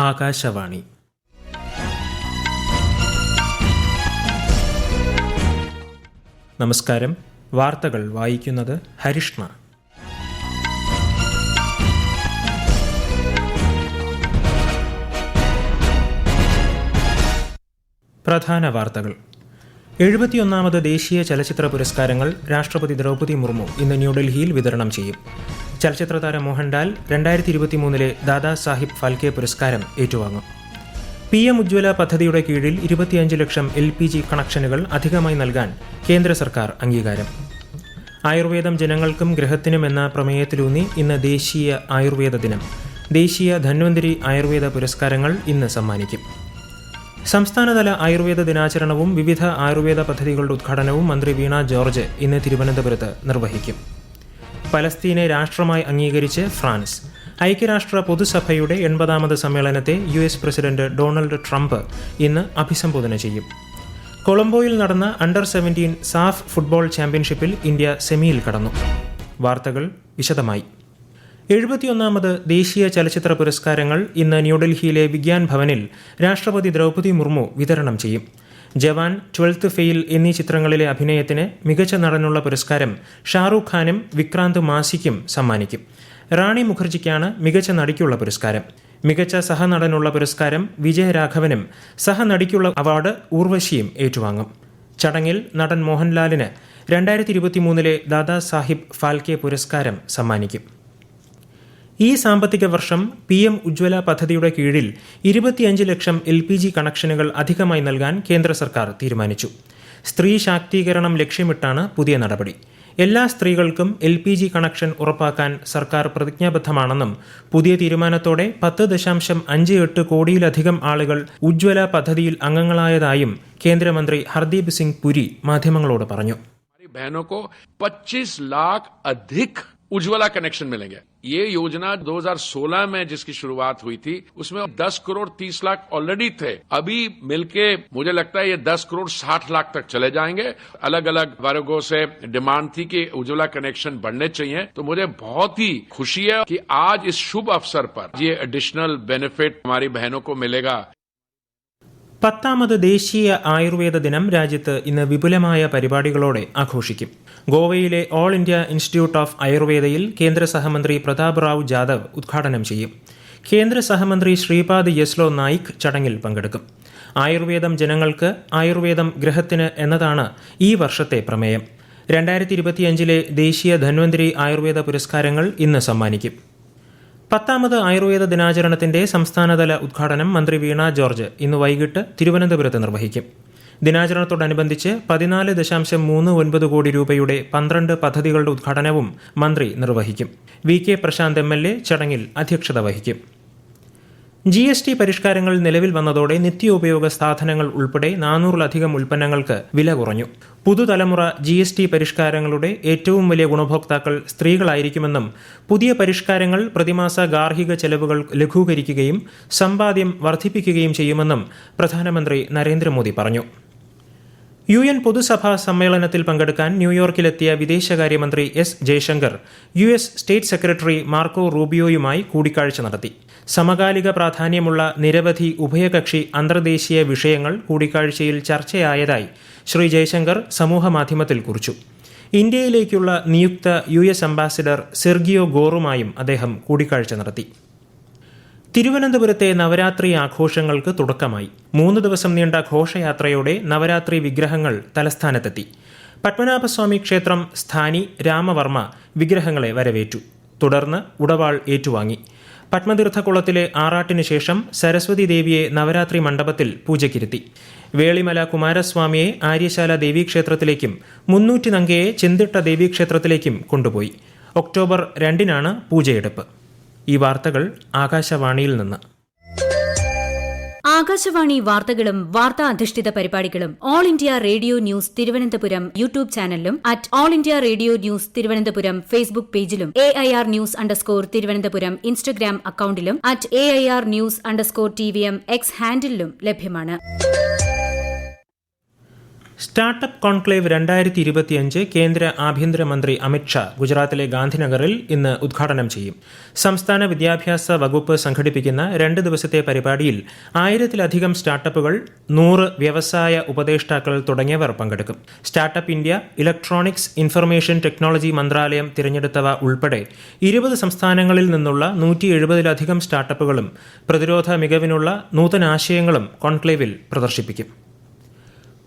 ആകാശവാണി. നമസ്കാരം. വാർത്തകൾ വായിക്കുന്നത് ഹരിഷ്ണ. പ്രധാന വാർത്തകൾ. 71ാമത് ദേശീയ ചലച്ചിത്ര പുരസ്കാരങ്ങൾ രാഷ്ട്രപതി ദ്രൗപദി മുർമു ഇന്ന് ന്യൂഡൽഹിയിൽ വിതരണം ചെയ്യും. ചലച്ചിത്രതാരം മോഹൻലാൽ 2023 ദാദാ സാഹിബ് ഫാൽക്കെ പുരസ്കാരം ഏറ്റുവാങ്ങും. PM ഉജ്ജ്വല പദ്ധതിയുടെ കീഴിൽ 25 ലക്ഷം LPG കണക്ഷനുകൾ അധികമായി നൽകാൻ കേന്ദ്ര സർക്കാർ അംഗീകാരം. ആയുർവേദം ജനങ്ങൾക്കും ഗ്രഹത്തിനും എന്ന പ്രമേയത്തിലൂന്നി ഇന്ന് ദേശീയ ആയുർവേദ ദിനം. ദേശീയ ധന്വന്തരി ആയുർവേദ പുരസ്കാരങ്ങൾ ഇന്ന് സമ്മാനിക്കും. സംസ്ഥാനതല ആയുർവേദ ദിനാചരണവും വിവിധ ആയുർവേദ പദ്ധതികളുടെ ഉദ്ഘാടനവും മന്ത്രി വീണ ജോർജ് ഇന്ന് തിരുവനന്തപുരത്ത് നിർവഹിക്കും. പലസ്തീനെ രാഷ്ട്രമായി അംഗീകരിച്ച് ഫ്രാൻസ്. ഐക്യരാഷ്ട്ര പൊതുസഭയുടെ 80ാമത് സമ്മേളനത്തെ US പ്രസിഡന്റ് ഡൊണാൾഡ് ട്രംപ് ഇന്ന് അഭിസംബോധന ചെയ്യും. കൊളംബോയിൽ നടന്ന അണ്ടർ-17 സാഫ് ഫുട്ബോൾ ചാമ്പ്യൻഷിപ്പിൽ ഇന്ത്യ സെമിയിൽ കടന്നു. വാർത്തകൾ വിശദമായി. 71ാമത് ദേശീയ ചലച്ചിത്ര പുരസ്കാരങ്ങൾ ഇന്ന് ന്യൂഡൽഹിയിലെ വിഗ്യാൻ ഭവനിൽ രാഷ്ട്രപതി ദ്രൗപദി മുർമു വിതരണം ചെയ്യും. ജവാൻ, 12th ഫെയിൽ എന്നീ ചിത്രങ്ങളിലെ അഭിനയത്തിന് മികച്ച നടനുള്ള പുരസ്കാരം ഷാറൂഖ് ഖാനും വിക്രാന്ത് മാസിക്കും സമ്മാനിക്കും. റാണി മുഖർജിക്കാണ് മികച്ച നടിക്കുള്ള പുരസ്കാരം. മികച്ച സഹനടനുള്ള പുരസ്കാരം വിജയരാഘവനും സഹനടിക്കുള്ള അവാർഡ് ഊർവശിയും ഏറ്റുവാങ്ങും. ചടങ്ങിൽ നടൻ മോഹൻലാലിന് 2023 ദാദാ സാഹിബ് ഫാൽക്കെ പുരസ്കാരം സമ്മാനിക്കും. ഈ സാമ്പത്തിക വർഷം PM ഉജ്ജ്വല പദ്ധതിയുടെ കീഴിൽ 25 ലക്ഷം LPG കണക്ഷനുകൾ അധികമായി നൽകാൻ കേന്ദ്ര സർക്കാർ തീരുമാനിച്ചു. സ്ത്രീ ശാക്തീകരണം ലക്ഷ്യമിട്ടാണ് പുതിയ നടപടി. എല്ലാ സ്ത്രീകൾക്കും LPG കണക്ഷൻ ഉറപ്പാക്കാൻ സർക്കാർ പ്രതിജ്ഞാബദ്ധമാണെന്നും പുതിയ തീരുമാനത്തോടെ 10.58 കോടിയിലധികം ആളുകൾ ഉജ്ജ്വല പദ്ധതിയിൽ അംഗങ്ങളായതായും കേന്ദ്രമന്ത്രി ഹർദീപ് സിംഗ് പുരി മാധ്യമങ്ങളോട് പറഞ്ഞു. बहनों को 25 लाख अधिक उज्ज्वला कनेक्शन मिलेंगे. ये योजना 2016 में जिसकी शुरुआत हुई थी उसमें 10 करोड़ 30 लाख ऑलरेडी थे. अभी मिलके मुझे लगता है ये 10 करोड़ 60 लाख तक चले जाएंगे. अलग अलग वर्गों से डिमांड थी कि उज्ज्वला कनेक्शन बढ़ने चाहिए, तो मुझे बहुत ही खुशी है कि आज इस शुभ अवसर पर ये एडिशनल बेनिफिट हमारी बहनों को मिलेगा. 10ാമത് ദേശീയ ആയുർവേദ ദിനം രാജ്യത്ത് ഇന്ന് വിപുലമായ പരിപാടികളോടെ ആഘോഷിക്കും. ഗോവയിലെ ഓൾ ഇന്ത്യ ഇൻസ്റ്റിറ്റ്യൂട്ട് ഓഫ് ആയുർവേദയിൽ കേന്ദ്ര സഹമന്ത്രി പ്രതാപ് റാവു ജാദവ് ഉദ്ഘാടനം ചെയ്യും. കേന്ദ്ര സഹമന്ത്രി ശ്രീപാദ് യെസ്ലോ നായിക് ചടങ്ങിൽ പങ്കെടുക്കും. ആയുർവേദം ജനങ്ങൾക്ക്, ആയുർവേദം ഗ്രഹത്തിന് എന്നതാണ് ഈ വർഷത്തെ പ്രമേയം. 2025 ദേശീയ ധന്വന്തരി ആയുർവേദ പുരസ്കാരങ്ങൾ ഇന്ന് സമ്മാനിക്കും. 10ാമത് ആയുർവേദ ദിനാചരണത്തിന്റെ സംസ്ഥാനതല ഉദ്ഘാടനം മന്ത്രി വീണ ജോർജ് ഇന്ന് വൈകിട്ട് തിരുവനന്തപുരത്ത് നിർവഹിക്കും. ദിനാചരണത്തോടനുബന്ധിച്ച് 14.39 കോടി രൂപയുടെ 12 പദ്ധതികളുടെ ഉദ്ഘാടനവും മന്ത്രി നിർവഹിക്കും. VK പ്രശാന്ത് MLA ചടങ്ങിൽ അധ്യക്ഷത വഹിക്കും. GST പരിഷ്കാരങ്ങൾ നിലവിൽ വന്നതോടെ നിത്യോപയോഗ സാധനങ്ങൾ ഉൾപ്പെടെ 400-ലധികം ഉൽപ്പന്നങ്ങൾക്ക് വില കുറഞ്ഞു. പുതുതലമുറ GST പരിഷ്കാരങ്ങളുടെ ഏറ്റവും വലിയ ഗുണഭോക്താക്കൾ സ്ത്രീകളായിരിക്കുമെന്നും പുതിയ പരിഷ്കാരങ്ങൾ പ്രതിമാസ ഗാർഹിക ചെലവുകൾ ലഘൂകരിക്കുകയും സമ്പാദ്യം വർദ്ധിപ്പിക്കുകയും ചെയ്യുമെന്നും പ്രധാനമന്ത്രി നരേന്ദ്രമോദി പറഞ്ഞു. UN പൊതുസഭാ സമ്മേളനത്തിൽ പങ്കെടുക്കാൻ ന്യൂയോർക്കിലെത്തിയ വിദേശകാര്യമന്ത്രി S Jaishankar US state secretary Marco റൂബിയോയുമായി കൂടിക്കാഴ്ച നടത്തി. സമകാലിക പ്രാധാന്യമുള്ള നിരവധി ഉഭയകക്ഷി അന്തർദേശീയ വിഷയങ്ങൾ കൂടിക്കാഴ്ചയിൽ ചർച്ചയായതായി ശ്രീ ജയശങ്കർ സമൂഹമാധ്യമത്തിൽ കുറിച്ചു. ഇന്ത്യയിലേക്കുള്ള നിയുക്ത US അംബാസിഡർ സെർഗിയോ ഗോറുമായും അദ്ദേഹം കൂടിക്കാഴ്ച നടത്തി. തിരുവനന്തപുരത്തെ നവരാത്രി ആഘോഷങ്ങൾക്ക് തുടക്കമായി. 3 ദിവസം നീണ്ട ഘോഷയാത്രയോടെ നവരാത്രി വിഗ്രഹങ്ങൾ തലസ്ഥാനത്തെത്തി. പത്മനാഭസ്വാമി ക്ഷേത്രം സ്ഥാനി രാമവർമ്മ വിഗ്രഹങ്ങളെ വരവേറ്റു. തുടർന്ന് ഉടവാൾ ഏറ്റുവാങ്ങി. പത്മതീർത്ഥക്കുളത്തിലെ ആറാട്ടിനു ശേഷം സരസ്വതി ദേവിയെ നവരാത്രി മണ്ഡപത്തിൽ പൂജയ്ക്കിരുത്തി. വേളിമല കുമാരസ്വാമിയെ ആര്യശാല ദേവീക്ഷേത്രത്തിലേക്കും 300 നങ്കയെ ചെന്തിട്ട ദേവീക്ഷേത്രത്തിലേക്കും കൊണ്ടുപോയി. ഒക്ടോബർ 2 പൂജയെടുപ്പ്. ഈ വാർത്തകൾ ആകാശവാണിയിൽ നിന്ന്. ആകാശവാണി വാർത്തകളും വാർത്താ അധിഷ്ഠിത പരിപാടികളും All India Radio News Thiruvananthapuram YouTube ചാനലിലും @all India Radio News Thiruvananthapuram Facebook പേജിലും AIR ന്യൂസ് തിരുവനന്തപുരം ഇൻസ്റ്റഗ്രാം അക്കൌണ്ടിലും @AIR ന്യൂസ് TVM X ഹാൻഡിലും ലഭ്യമാണ്. സ്റ്റാർട്ടപ്പ് കോൺക്ലേവ് 2025 കേന്ദ്ര ആഭ്യന്തരമന്ത്രി അമിത്ഷാ ഗുജറാത്തിലെ ഗാന്ധിനഗറിൽ ഇന്ന് ഉദ്ഘാടനം ചെയ്യും. സംസ്ഥാന വിദ്യാഭ്യാസ വകുപ്പ് സംഘടിപ്പിക്കുന്ന 2 ദിവസത്തെ പരിപാടിയിൽ 1000-ലധികം സ്റ്റാർട്ടപ്പുകൾ, 100 വ്യവസായ ഉപദേഷ്ടാക്കൾ തുടങ്ങിയവർ പങ്കെടുക്കും. Startup India, electronics information technology മന്ത്രാലയം തിരഞ്ഞെടുത്തവ ഉൾപ്പെടെ 20 സംസ്ഥാനങ്ങളിൽ നിന്നുള്ള 170-ലധികം സ്റ്റാർട്ടപ്പുകളും പ്രതിരോധ മികവിനുള്ള നൂതനാശയങ്ങളും കോൺക്ലേവിൽ പ്രദർശിപ്പിക്കും.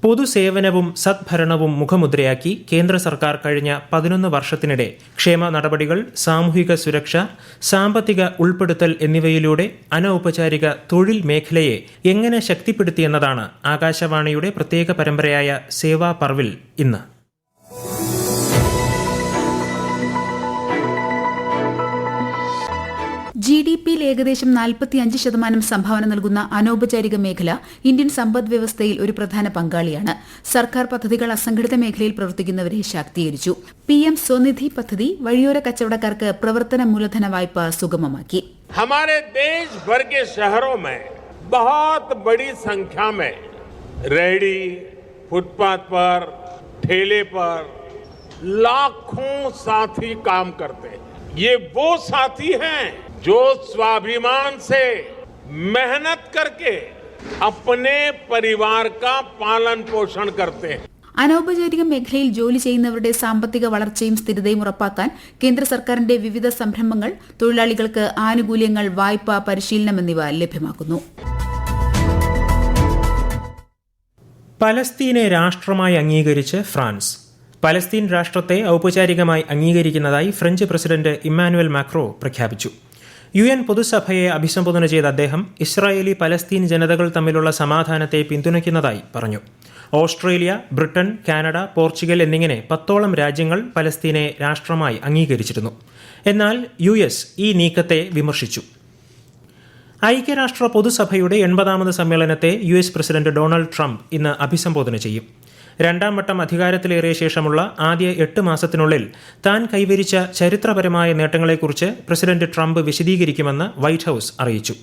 പൊതുസേവനവും സദ്ഭരണവും മുഖമുദ്രയാക്കി കേന്ദ്ര സർക്കാർ കഴിഞ്ഞ 11 വർഷത്തിനിടെ ക്ഷേമ നടപടികൾ, സാമൂഹിക സുരക്ഷ, സാമ്പത്തിക ഉൾപ്പെടുത്തൽ എന്നിവയിലൂടെ അനൗപചാരിക തൊഴിൽ മേഖലയെ എങ്ങനെ ശക്തിപ്പെടുത്തിയെന്നതാണ് ആകാശവാണിയുടെ പ്രത്യേക പരമ്പരയായ സേവാ പർവിൽ ഇന്ന്. GDP-യിൽ ഏകദേശം 45% സംഭാവന നൽകുന്ന അനൗപചാരിക മേഖല ഇന്ത്യൻ സമ്പദ് വ്യവസ്ഥയിൽ ഒരു പ്രധാന പങ്കാളിയാണ്. സർക്കാർ പദ്ധതികൾ അസംഘടിത മേഖലയിൽ പ്രവർത്തിക്കുന്നവരെ ശാക്തീകരിച്ചു. PM സ്വനിധി പദ്ധതി വഴിയോര കച്ചവടക്കാർക്ക് പ്രവർത്തന മൂലധന വായ്പ സുഗമമാക്കി. हमारे देश भर के शहरों में बहुत बड़ी संख्या में रेहड़ी, फुटपाथ पर, ठेले पर लाखों साथी काम करते हैं. ये वो साथी हैं जो स्वाभिमान से मेहनत करके अपने परिवार का पालन पोषण करते हैं. അനൗപചാരിക മേഖലയിൽ ജോലി ചെയ്യുന്നവരുടെ സാമ്പത്തിക വളർച്ചയും സ്ഥിരതയും ഉറപ്പാക്കാൻ കേന്ദ്ര സർക്കാരിന്റെ വിവിധ സംരംഭങ്ങൾ തൊഴിലാളികൾക്ക് ആനുകൂല്യങ്ങൾ, വായ്പ, പരിശീലനം എന്നിവ ലഭ്യമാക്കുന്നു. പലസ്തീനെ രാഷ്ട്രമായി അംഗീകരിച്ച് ഫ്രാൻസ്. പലസ്തീൻ രാഷ്ട്രത്തെ ഔപചാരികമായി അംഗീകരിക്കുന്നതായി ഫ്രഞ്ച് പ്രസിഡന്റ് ഇമ്മാനുവൽ മാക്രോ പ്രഖ്യാപിച്ചു. UN പൊതുസഭയെ അഭിസംബോധന ചെയ്ത അദ്ദേഹം ഇസ്രായേലി പലസ്തീൻ ജനതകൾ തമ്മിലുള്ള സമാധാനത്തെ പിന്തുണയ്ക്കുന്നതായി പറഞ്ഞു. ഓസ്ട്രേലിയ, ബ്രിട്ടൻ, കാനഡ, പോർച്ചുഗൽ എന്നിങ്ങനെ 10ഓളം രാജ്യങ്ങൾ പലസ്തീനെ രാഷ്ട്രമായി അംഗീകരിച്ചിരുന്നു. എന്നാൽ US ഈ നീക്കത്തെ വിമർശിച്ചു. ഐക്യരാഷ്ട്ര പൊതുസഭയുടെ 80ാമത് സമ്മേളനത്തെ US പ്രസിഡന്റ് ഡൊണാൾഡ് ട്രംപ് ഇന്ന് അഭിസംബോധന ചെയ്യും. 2ാം വട്ടം അധികാരത്തിലേറിയ ശേഷമുള്ള ആദ്യ 8 മാസത്തിനുള്ളിൽ താൻ കൈവരിച്ച ചരിത്രപരമായ നേട്ടങ്ങളെക്കുറിച്ച് പ്രസിഡന്റ് ട്രംപ് വിശദീകരിക്കുമെന്ന് വൈറ്റ് ഹൌസ് അറിയിച്ചു.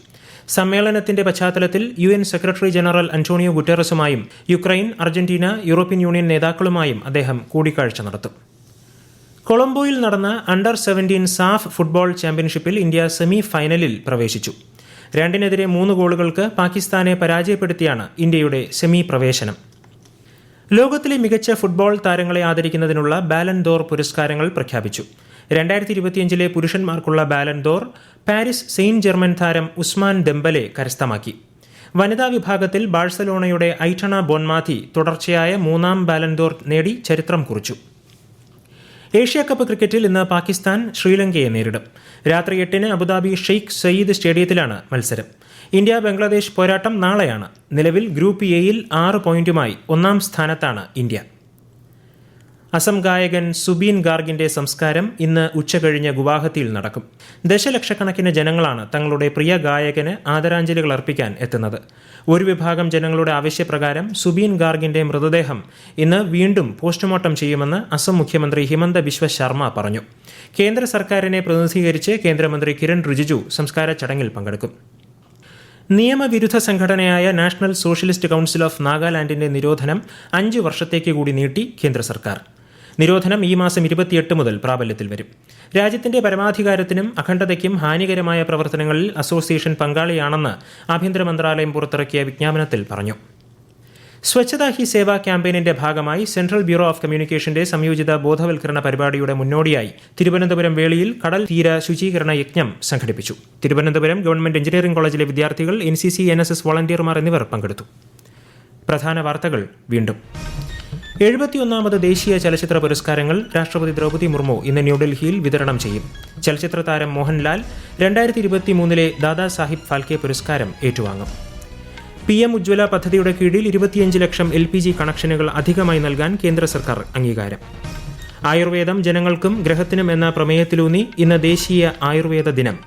സമ്മേളനത്തിന്റെ പശ്ചാത്തലത്തിൽ UN സെക്രട്ടറി ജനറൽ അന്റോണിയോ ഗുട്ടേറസുമായും യുക്രൈൻ, അർജന്റീന, യൂറോപ്യൻ യൂണിയൻ നേതാക്കളുമായും അദ്ദേഹം കൂടിക്കാഴ്ച നടത്തും. കൊളംബോയിൽ നടന്ന അണ്ടർ-17 സാഫ് ഫുട്ബോൾ ചാമ്പ്യൻഷിപ്പിൽ ഇന്ത്യ സെമി ഫൈനലിൽ പ്രവേശിച്ചു. 2-3 ഗോളുകൾക്ക് പാകിസ്ഥാനെ പരാജയപ്പെടുത്തിയാണ് ഇന്ത്യയുടെ സെമി പ്രവേശനം. ലോകത്തിലെ മികച്ച ഫുട്ബോൾ താരങ്ങളെ ആദരിക്കുന്നതിനുള്ള ബാലൻ ദോർ പുരസ്കാരങ്ങൾ പ്രഖ്യാപിച്ചു. 2025 പുരുഷന്മാർക്കുള്ള ബാലൻ ദോർ പാരീസ് സെയിന്റ് ജെർമൻ താരം ഉസ്മാൻ ദെംബലെ കരസ്ഥമാക്കി. വനിതാ വിഭാഗത്തിൽ ബാഴ്സലോണയുടെ ഐറ്റണ ബോൺമാഥി തുടർച്ചയായ 3ാം ബാലൻ ദോർ നേടി ചരിത്രം കുറിച്ചു. ഏഷ്യാകപ്പ് ക്രിക്കറ്റിൽ ഇന്ന് പാകിസ്ഥാൻ ശ്രീലങ്കയെ നേരിടും. രാത്രി 8-ന് അബുദാബി ഷെയ്ഖ് സയ്യിദ് സ്റ്റേഡിയത്തിലാണ് മത്സരം. ഇന്ത്യ ബംഗ്ലാദേശ് പോരാട്ടം നാളെയാണ്. നിലവിൽ ഗ്രൂപ്പ് എയിൽ 6 പോയിന്റുമായി 1ാം സ്ഥാനത്താണ് ഇന്ത്യ. അസം ഗായകൻ സുബീൻ ഗാർഗിന്റെ സംസ്കാരം ഇന്ന് ഉച്ചകഴിഞ്ഞ് ഗുവാഹത്തിയിൽ നടക്കും. ദശലക്ഷക്കണക്കിന് ജനങ്ങളാണ് തങ്ങളുടെ പ്രിയ ഗായകന് ആദരാഞ്ജലികൾ അർപ്പിക്കാൻ എത്തുന്നത്. ഒരു വിഭാഗം ജനങ്ങളുടെ ആവശ്യപ്രകാരം സുബീൻ ഗാർഗിന്റെ മൃതദേഹം ഇന്ന് വീണ്ടും പോസ്റ്റ്മോർട്ടം ചെയ്യുമെന്ന് അസം മുഖ്യമന്ത്രി ഹിമന്ത ബിശ്വ ശർമ്മ പറഞ്ഞു. കേന്ദ്ര സർക്കാരിനെ പ്രതിനിധീകരിച്ച് കേന്ദ്രമന്ത്രി കിരൺ റിജിജു സംസ്കാര ചടങ്ങിൽ പങ്കെടുക്കും. നിയമവിരുദ്ധ സംഘടനയായ നാഷണൽ സോഷ്യലിസ്റ്റ് കൗൺസിൽ ഓഫ് നാഗാലാൻഡിന്റെ നിരോധനം 5 വർഷത്തേക്ക് കൂടി നീട്ടി കേന്ദ്ര സർക്കാർ. നിരോധനം ഈ മാസം 28 മുതൽ പ്രാബല്യത്തിൽ വരും. രാജ്യത്തിന്റെ പരമാധികാരത്തിനും അഖണ്ഡതയ്ക്കും ഹാനികരമായ പ്രവർത്തനങ്ങളിൽ അസോസിയേഷൻ പങ്കാളിയാണെന്ന് ആഭ്യന്തര മന്ത്രാലയം പുറത്തിറക്കിയ വിജ്ഞാപനത്തിൽ പറഞ്ഞു. സ്വച്ഛതാ ഹി സേവ ക്യാമ്പയിനിന്റെ ഭാഗമായി സെൻട്രൽ ബ്യൂറോ ഓഫ് കമ്മ്യൂണിക്കേഷന്റെ സംയോജിത ബോധവൽക്കരണ പരിപാടിയുടെ മുന്നോടിയായി തിരുവനന്തപുരം വേളിയിൽ കടൽ തീര ശുചീകരണ യജ്ഞം സംഘടിപ്പിച്ചു. തിരുവനന്തപുരം ഗവൺമെന്റ് എഞ്ചിനീയറിംഗ് കോളേജിലെ വിദ്യാർത്ഥികൾ, NCC, NSS വോളണ്ടിയർമാർ എന്നിവർ പങ്കെടുത്തു. പ്രധാന വാർത്തകൾ വീണ്ടും. 71ാമത് ദേശീയ ചലച്ചിത്ര പുരസ്കാരങ്ങൾ രാഷ്ട്രപതി ദ്രൗപദി മുർമു ഇന്ന് ന്യൂഡൽഹിയിൽ വിതരണം ചെയ്യും. ചലച്ചിത്ര താരം മോഹൻലാൽ 2023 ദാദാ സാഹിബ് ഫാൽക്കെ പുരസ്കാരം ഏറ്റുവാങ്ങും. PM ഉജ്ജ്വല പദ്ധതിയുടെ കീഴിൽ 25 ലക്ഷം LPG കണക്ഷനുകൾ അധികമായി നൽകാൻ കേന്ദ്ര സർക്കാർ അംഗീകാരം. ആയുർവേദം ജനങ്ങൾക്കും ഗ്രഹത്തിനും എന്ന പ്രമേയത്തിലൂന്നി ഇന്ന് ദേശീയ ആയുർവേദ ദിനം.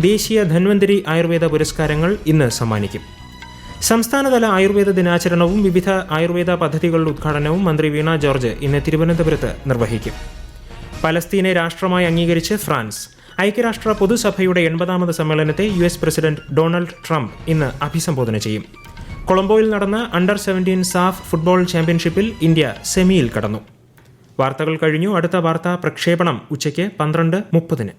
ദേശീയ ധന്വന്തരി ആയുർവേദ പുരസ്കാരങ്ങൾ ഇന്ന് സമ്മാനിക്കും. സംസ്ഥാനതല ആയുർവേദ ദിനാചരണവും വിവിധ ആയുർവേദ പദ്ധതികളുടെ ഉദ്ഘാടനവും മന്ത്രി വീണ ജോർജ് ഇന്ന് തിരുവനന്തപുരത്ത് നിർവഹിക്കും. പലസ്തീനെ രാഷ്ട്രമായി അംഗീകരിച്ച് ഫ്രാൻസ്. ഐക്യരാഷ്ട്ര പൊതുസഭയുടെ 80ാമത് സമ്മേളനത്തെ US പ്രസിഡന്റ് ഡൊണാൾഡ് ട്രംപ് ഇന്ന് അഭിസംബോധന ചെയ്യും. കൊളംബോയിൽ നടന്ന അണ്ടർ 17 സാഫ് ഫുട്ബോൾ ചാമ്പ്യൻഷിപ്പിൽ ഇന്ത്യ സെമിയിൽ കടന്നു. വാർത്തകൾ കഴിഞ്ഞു. അടുത്ത വാർത്താ പ്രക്ഷേപണം ഉച്ചയ്ക്ക് 12:30.